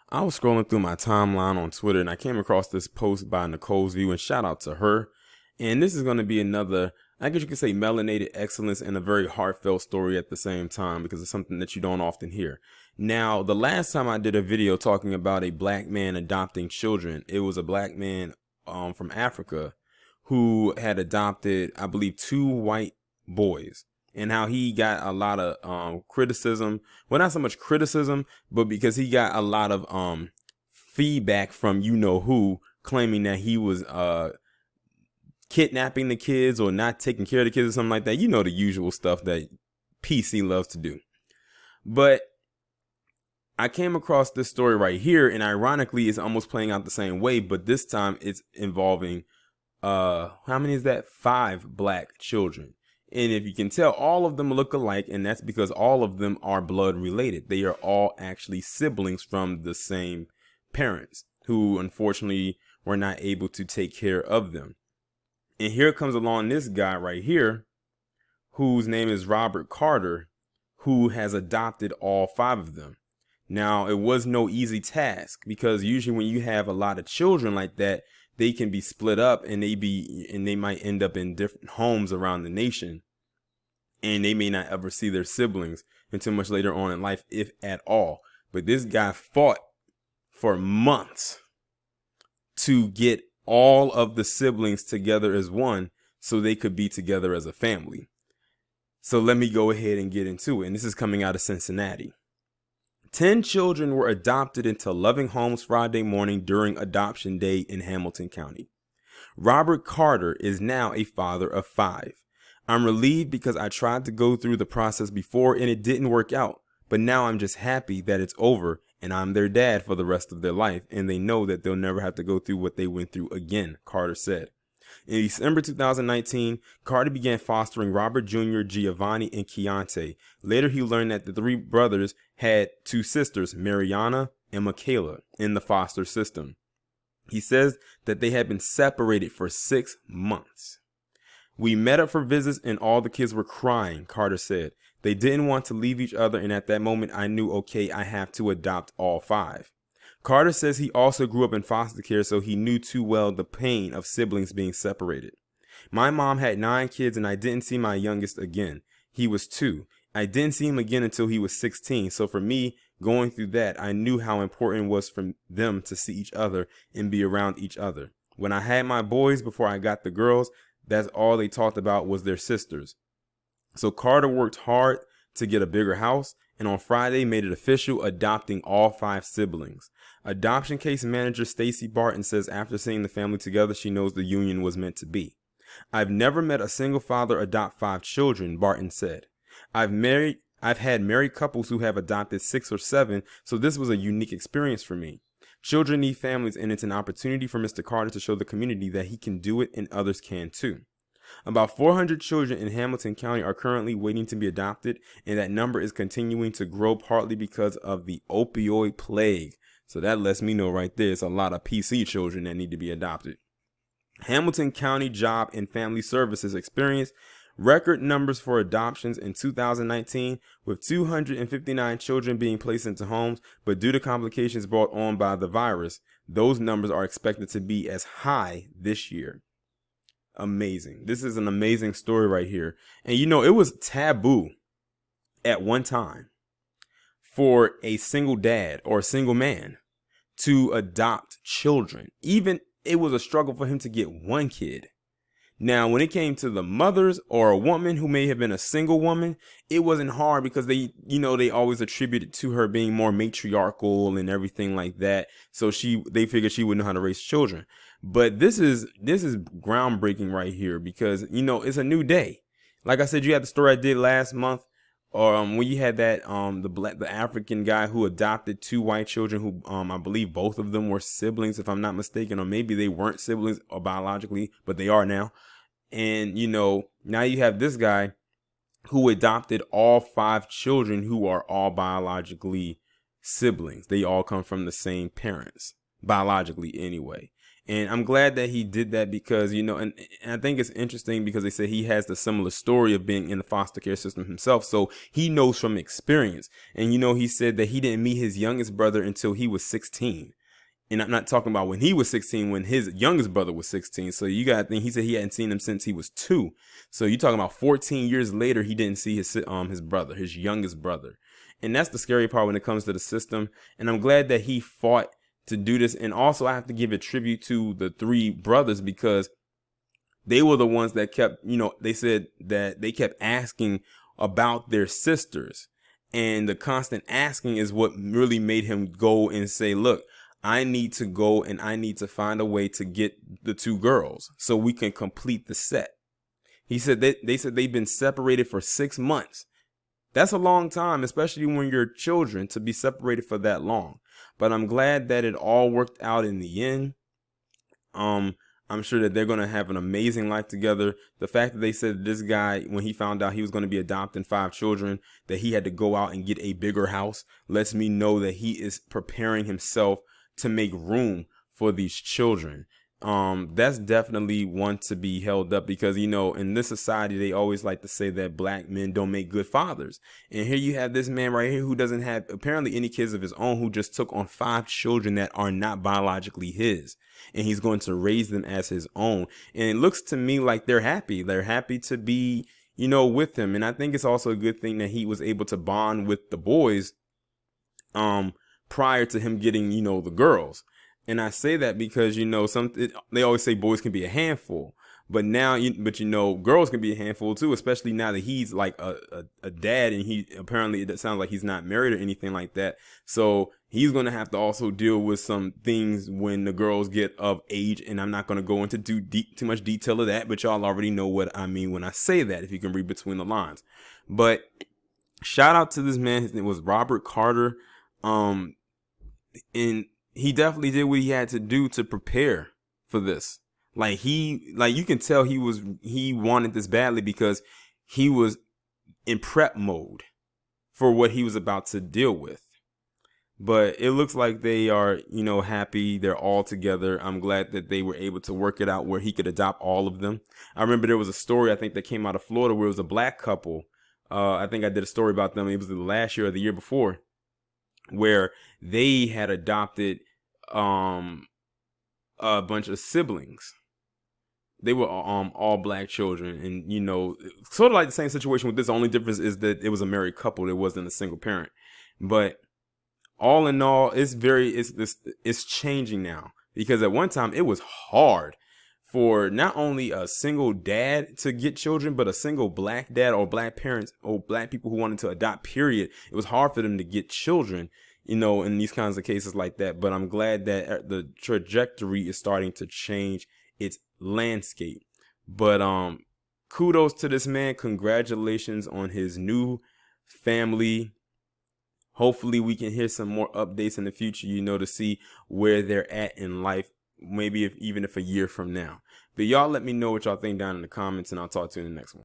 I was scrolling through my timeline on Twitter and I came across this post by Nicole's View, and shout out to her. And this is going to be another, I guess you could say, melanated excellence and a very heartfelt story at the same time, because it's something that you don't often hear. Now, the last time I did a video talking about a black man adopting children, it was a black man from Africa who had adopted, I believe, two white boys, and how he got a lot of criticism. Well, not so much criticism, but because he got a lot of feedback from you know who, claiming that he was kidnapping the kids or not taking care of the kids or something like that. You know, the usual stuff that PC loves to do. But I came across this story right here, and ironically, it's almost playing out the same way, but this time it's involving how many is that? 5 black children. And if you can tell, all of them look alike, and that's because all of them are blood related. They are all actually siblings from the same parents who unfortunately were not able to take care of them. And here comes along this guy right here, whose name is Robert Carter, who has adopted all 5 of them. Now, it was no easy task, because usually when you have a lot of children like that, they can be split up, and they might end up in different homes around the nation, and they may not ever see their siblings until much later on in life, if at all. But this guy fought for months to get all of the siblings together as one so they could be together as a family. So let me go ahead and get into it. And this is coming out of Cincinnati. 10 children were adopted into loving homes Friday morning during Adoption Day in Hamilton County. Robert Carter is now a father of 5. I'm relieved because I tried to go through the process before and it didn't work out. But now I'm just happy that it's over and I'm their dad for the rest of their life, and they know that they'll never have to go through what they went through again, Carter said. In December 2019, Carter began fostering Robert Jr., Giovanni, and Keontae. Later, he learned that the 3 brothers had 2 sisters, Mariana and Michaela, in the foster system. He says that they had been separated for 6 months. We met up for visits and all the kids were crying, Carter said. They didn't want to leave each other, and at that moment, I knew, okay, I have to adopt all 5. Carter says he also grew up in foster care, so he knew too well the pain of siblings being separated. My mom had 9 kids, and I didn't see my youngest again. He was 2. I didn't see him again until he was 16. So for me, going through that, I knew how important it was for them to see each other and be around each other. When I had my boys before I got the girls, that's all they talked about was their sisters. So Carter worked hard to get a bigger house, and on Friday made it official, adopting all 5 siblings. Adoption case manager Stacy Barton says after seeing the family together, she knows the union was meant to be. I've never met a single father adopt 5 children, Barton said. I've had married couples who have adopted 6 or 7, so this was a unique experience for me. Children need families, and it's an opportunity for Mr. Carter to show the community that he can do it and others can too. About 400 children in Hamilton County are currently waiting to be adopted, and that number is continuing to grow partly because of the opioid plague. So that lets me know right there, it's a lot of PC children that need to be adopted. Hamilton County Job and Family Services experienced record numbers for adoptions in 2019, with 259 children being placed into homes, but due to complications brought on by the virus, those numbers are expected to be as high this year. Amazing. This is an amazing story right here. And you know, it was taboo at one time for a single dad or a single man to adopt children. Even it was a struggle for him to get one kid. Now, when it came to the mothers or a woman who may have been a single woman, it wasn't hard because they always attributed to her being more matriarchal and everything like that. So they figured she would know how to raise children. But this is groundbreaking right here because, it's a new day. Like I said, you had the story I did last month, when you had that the African guy who adopted 2 white children who I believe both of them were siblings, if I'm not mistaken, or maybe they weren't siblings or biologically, but they are now. And now you have this guy who adopted all 5 children who are all biologically siblings. They all come from the same parents, biologically anyway. And I'm glad that he did that because, and I think it's interesting because they say he has the similar story of being in the foster care system himself. So he knows from experience. And, he said that he didn't meet his youngest brother until he was 16. And I'm not talking about when he was 16, when his youngest brother was 16. So you got to think, he said he hadn't seen him since he was 2. So you're talking about 14 years later, he didn't see his brother, his youngest brother. And that's the scary part when it comes to the system. And I'm glad that he fought to do this. And also I have to give a tribute to the 3 brothers because they were the ones that kept, they said that they kept asking about their sisters. And the constant asking is what really made him go and say, look, I need to go and I need to find a way to get the 2 girls so we can complete the set. He said they said they've been separated for 6 months. That's a long time, especially when you're children, to be separated for that long. But I'm glad that it all worked out in the end. I'm sure that they're going to have an amazing life together. The fact that they said this guy, when he found out he was going to be adopting 5 children, that he had to go out and get a bigger house, lets me know that he is preparing himself to make room for these children. That's definitely one to be held up because, in this society, they always like to say that black men don't make good fathers. And here you have this man right here who doesn't have apparently any kids of his own, who just took on 5 children that are not biologically his. And he's going to raise them as his own. And it looks to me like they're happy. They're happy to be, with him. And I think it's also a good thing that he was able to bond with the boys, prior to him getting, the girls. And I say that because, they always say boys can be a handful, but now, girls can be a handful too, especially now that he's like a dad and he apparently, it sounds like he's not married or anything like that. So he's going to have to also deal with some things when the girls get of age. And I'm not going to go into too much detail of that, but y'all already know what I mean when I say that, if you can read between the lines. But shout out to this man. His name was Robert Carter. And he definitely did what he had to do to prepare for this. You can tell he wanted this badly because he was in prep mode for what he was about to deal with. But it looks like they are, happy. They're all together. I'm glad that they were able to work it out where he could adopt all of them. I remember there was a story, I think, that came out of Florida where it was a black couple. I think I did a story about them. It was the last year or the year before, where they had adopted a bunch of siblings. They were all black children, and sort of like the same situation with this. The only difference is that it was a married couple. It wasn't a single parent. But all in all, it's changing now, because at one time it was hard for not only a single dad to get children, but a single black dad or black parents or black people who wanted to adopt, period. It was hard for them to get children, in these kinds of cases like that. But I'm glad that the trajectory is starting to change its landscape. But kudos to this man. Congratulations on his new family. Hopefully we can hear some more updates in the future, to see where they're at in life, maybe even if a year from now. But y'all let me know what y'all think down in the comments, and I'll talk to you in the next one.